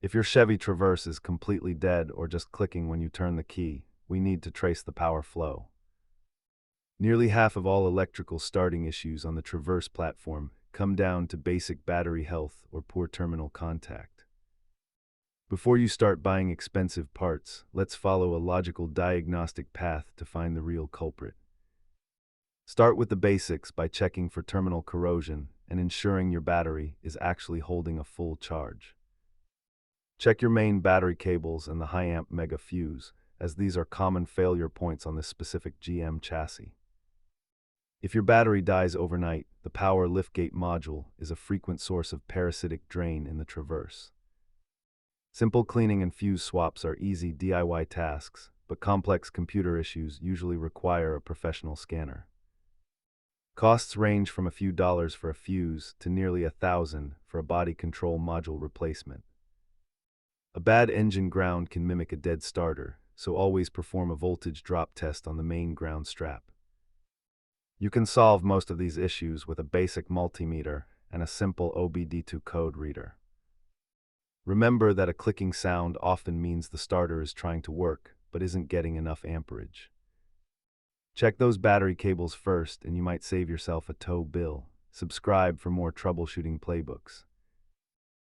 If your Chevy Traverse is completely dead or just clicking when you turn the key, we need to trace the power flow. Nearly half of all electrical starting issues on the Traverse platform come down to basic battery health or poor terminal contact. Before you start buying expensive parts, let's follow a logical diagnostic path to find the real culprit. Start with the basics by checking for terminal corrosion and ensuring your battery is actually holding a full charge. Check your main battery cables and the high-amp mega fuse, as these are common failure points on this specific GM chassis. If your battery dies overnight, the power liftgate module is a frequent source of parasitic drain in the Traverse. Simple cleaning and fuse swaps are easy DIY tasks, but complex computer issues usually require a professional scanner. Costs range from a few dollars for a fuse to nearly $1,000 for a body control module replacement. A bad engine ground can mimic a dead starter, so always perform a voltage drop test on the main ground strap. You can solve most of these issues with a basic multimeter and a simple OBD2 code reader. Remember that a clicking sound often means the starter is trying to work, but isn't getting enough amperage. Check those battery cables first and you might save yourself a tow bill. Subscribe for more troubleshooting playbooks.